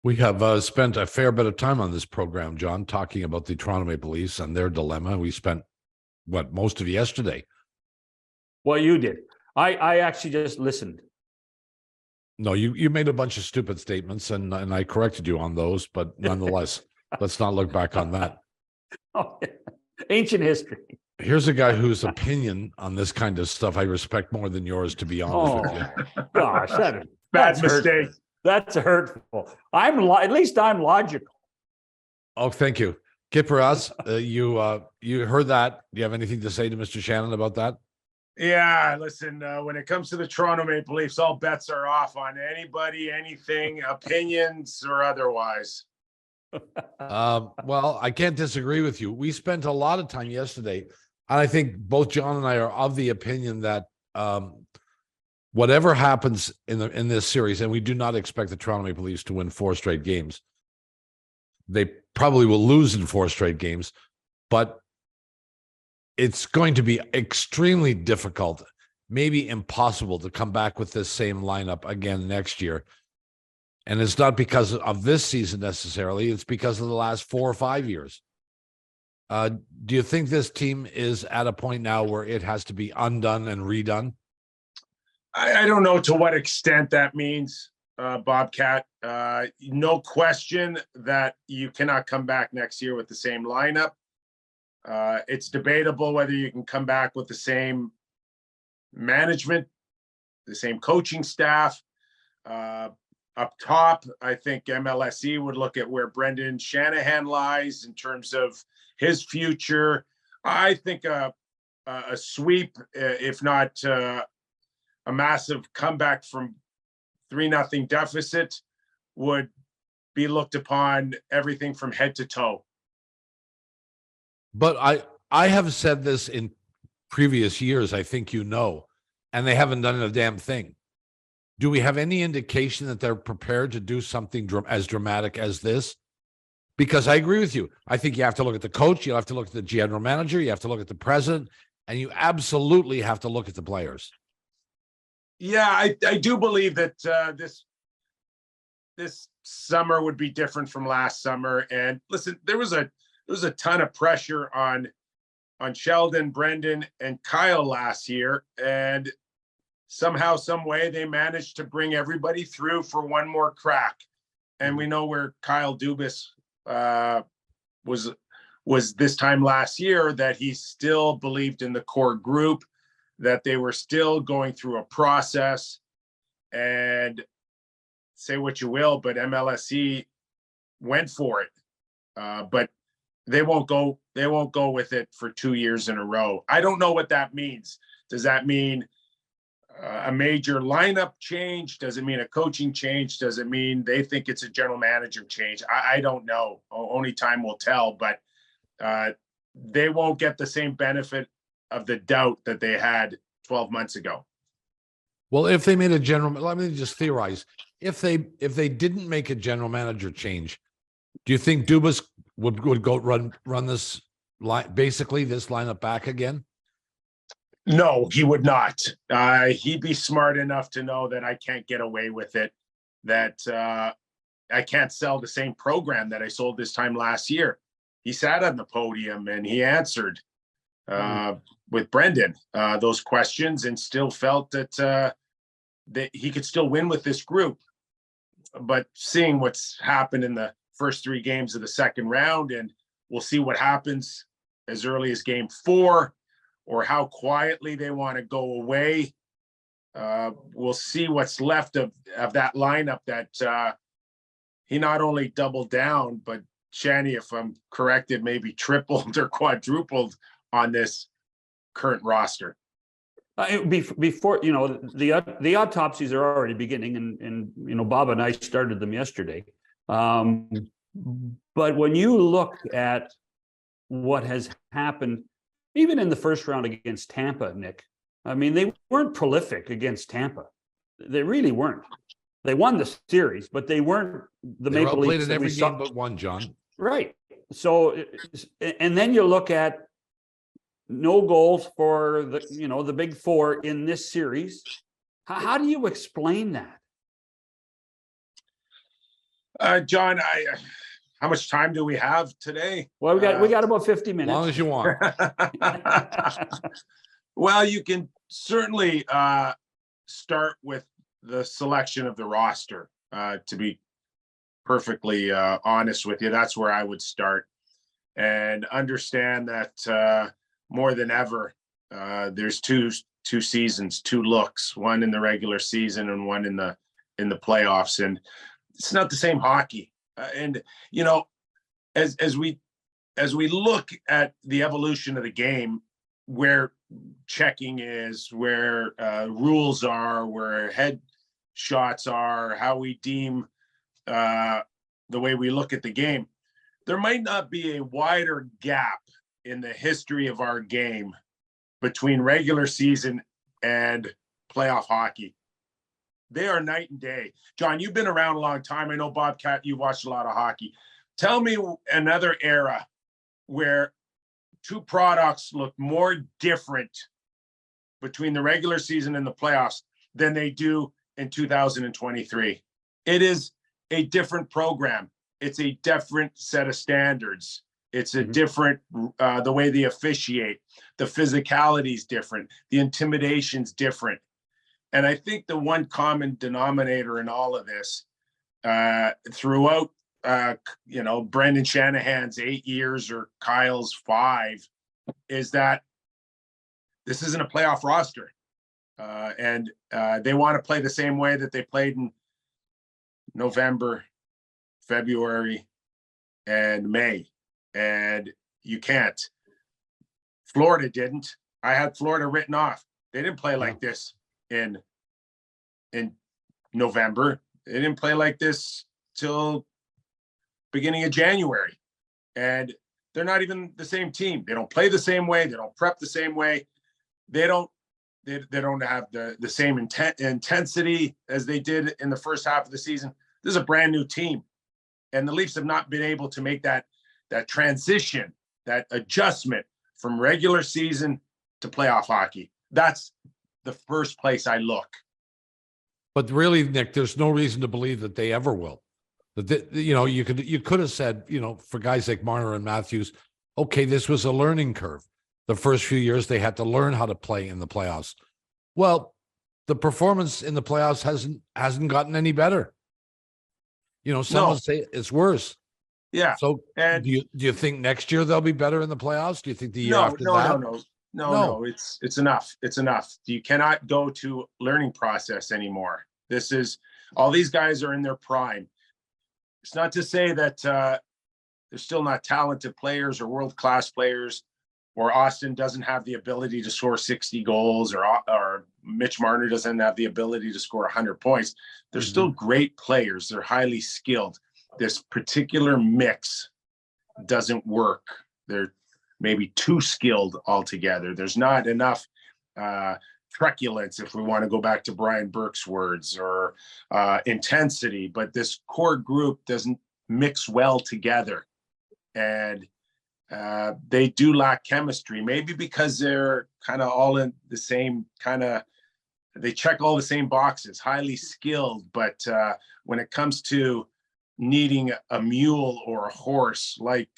We have spent a fair bit of time on this program, John, talking about the Toronto Maple Leafs and their dilemma. We spent most of yesterday. Well, you did. I actually just listened. No, you made a bunch of stupid statements, and I corrected you on those, but nonetheless, let's not look back on that. Oh, ancient history. Here's a guy whose opinion on this kind of stuff I respect more than yours, to be honest with you. Gosh, Bad that's mistake. Hurtful. That's hurtful. At least I'm logical. Oh, thank you. Kipperas, you heard that. Do you have anything to say to Mr. Shannon about that? Yeah, listen, when it comes to the Toronto Maple Leafs, all bets are off on anybody, anything, opinions or otherwise. Well, I can't disagree with you. We spent a lot of time yesterday, and I think both John and I are of the opinion that whatever happens in this series, and we do not expect the Toronto Maple Leafs to win 4 straight games. They probably will lose in 4 straight games, but it's going to be extremely difficult, maybe impossible, to come back with this same lineup again next year. And it's not because of this season necessarily. It's because of the last 4 or 5 years. Do you think this team is at a point now where it has to be undone and redone? I don't know to what extent that means, Bobcat. No question that you cannot come back next year with the same lineup. It's debatable whether you can come back with the same management, the same coaching staff. Up top, I think MLSE would look at where Brendan Shanahan lies in terms of his future. I think a sweep, if not a massive comeback from 3-0 deficit, would be looked upon everything from head to toe. But I have said this in previous years, I think you know, and they haven't done a damn thing. Do we have any indication that they're prepared to do something as dramatic as this? Because I agree with you. I think you have to look at the coach, you have to look at the general manager, you have to look at the president, and you absolutely have to look at the players. Yeah, I do believe that this summer would be different from last summer. And listen, there was a ton of pressure on Sheldon, Brendan, and Kyle last year, and somehow, some way, they managed to bring everybody through for one more crack. And we know where Kyle Dubas was this time last year, that he still believed in the core group, that they were still going through a process. And say what you will, but MLSE went for it. But they won't go with it for 2 years in a row. I don't know what that means. Does that mean a major lineup change? Does it mean a coaching change? Does it mean they think it's a general manager change? I don't know. Only time will tell, but they won't get the same benefit of the doubt that they had 12 months ago. Well, if they made a let me just theorize. If they didn't make a general manager change, do you think Dubas would go run this basically this lineup back again? No, he would not. He'd be smart enough to know that I can't get away with it, that I can't sell the same program that I sold this time last year. He sat on the podium and he answered with Brendan those questions, and still felt that he could still win with this group. But seeing what's happened in the first 3 games of the second round, and we'll see what happens as early as game 4, or how quietly they want to go away. We'll see what's left of that lineup that he not only doubled down, but Shanny, if I'm corrected, maybe tripled or quadrupled on this current roster. Before, the autopsies are already beginning, and Bob and I started them yesterday. But when you look at what has happened, even in the first round against Tampa, Nick, I mean, they weren't prolific against Tampa. They really weren't. They won the series, but they weren't the Maple Leafs. Played in every game but one, John. Right. So, and then you look at no goals for the big 4 in this series. How do you explain that? John, how much time do we have today? Well, we got about 50 As minutes. long as you want. Well, you can certainly start with the selection of the roster. To be perfectly honest with you, that's where I would start, and understand that more than ever, there's two seasons, two looks, one in the regular season and one in the playoffs, and it's not the same hockey. And you know, as we look at the evolution of the game, where checking is, where rules are, where head shots are, how we deem the way we look at the game, there might not be a wider gap in the history of our game between regular season and playoff hockey. They are night and day. John, you've been around a long time. I know, Bobcat, you've watched a lot of hockey. Tell me another era where two products look more different between the regular season and the playoffs than they do in 2023. It is a different program. It's a different set of standards. It's a different, the way they officiate. The physicality is different. The intimidation's different. And I think the one common denominator in all of this, throughout, Brendan Shanahan's 8 years or Kyle's 5, is that this isn't a playoff roster. And they want to play the same way that they played in November, February, and May. And you can't. Florida didn't. I had Florida written off. They didn't play like this in November. They didn't play like this till beginning of January. And they're not even the same team. They don't play the same way. They don't prep the same way. They don't have the same intensity as they did in the first half of the season. This is a brand new team. And the Leafs have not been able to make that transition, that adjustment from regular season to playoff hockey. That's the first place I look. But really, Nick, there's no reason to believe that they ever will. You could have said, for guys like Marner and Matthews, okay, this was a learning curve. The first few years they had to learn how to play in the playoffs. Well, the performance in the playoffs hasn't gotten any better. Some would say it's worse. Yeah. So and do you think next year they'll be better in the playoffs? Do you think the year after that? No. It's enough. It's enough. You cannot go to learning process anymore. This is, all these guys are in their prime. It's not to say that they're still not talented players or world-class players, or Austin doesn't have the ability to score 60 goals, or Mitch Marner doesn't have the ability to score 100 points. They're still great players. They're highly skilled. This particular mix doesn't work. They're maybe too skilled altogether. There's not enough truculence, if we want to go back to Brian Burke's words, or intensity, but this core group doesn't mix well together. And they do lack chemistry, maybe because they're kind of all in the same they check all the same boxes, highly skilled. But when it comes to needing a mule or a horse like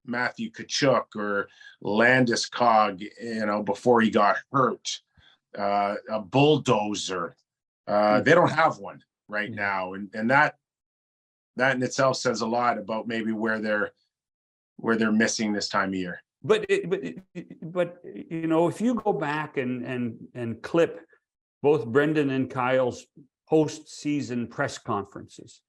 Matthew Tkachuk or Landeskog, before he got hurt, a bulldozer, they don't have one right now. And that in itself says a lot about maybe where they're missing this time of year. But if you go back and clip both Brendan and Kyle's post-season press conferences,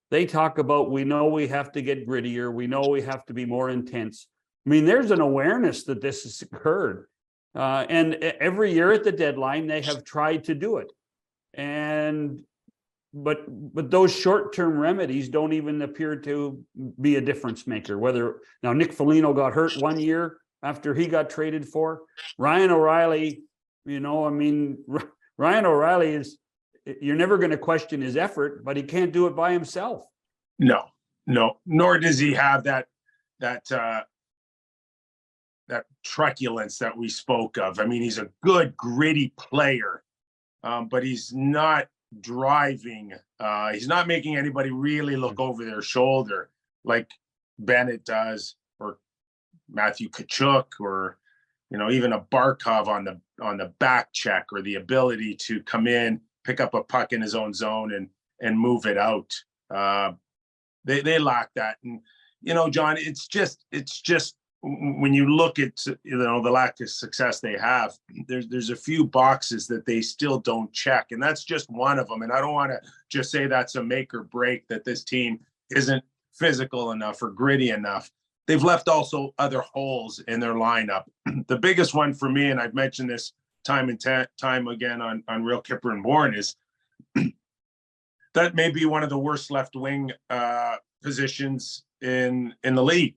they talk about, we know we have to get grittier. We know we have to be more intense. I mean, there's an awareness that this has occurred. And every year at the deadline, they have tried to do it. But those short-term remedies don't even appear to be a difference maker. Now Nick Foligno got hurt 1 year after he got traded for. Ryan O'Reilly, Ryan O'Reilly is, you're never going to question his effort, but he can't do it by himself. No, nor does he have that truculence that we spoke of. I mean, he's a good, gritty player, but he's not driving. He's not making anybody really look over their shoulder like Bennett does, or Matthew Tkachuk, or even a Barkov on the back check, or the ability to come in, pick up a puck in his own zone and move it out. They lack that. And John, it's just when you look at the lack of success they have, there's a few boxes that they still don't check, and that's just one of them. And I don't want to just say that's a make or break, that this team isn't physical enough or gritty enough. They've left also other holes in their lineup. The biggest one for me, and I've mentioned this time and time again on Real Kipper and Born, is that may be one of the worst left wing positions in the league.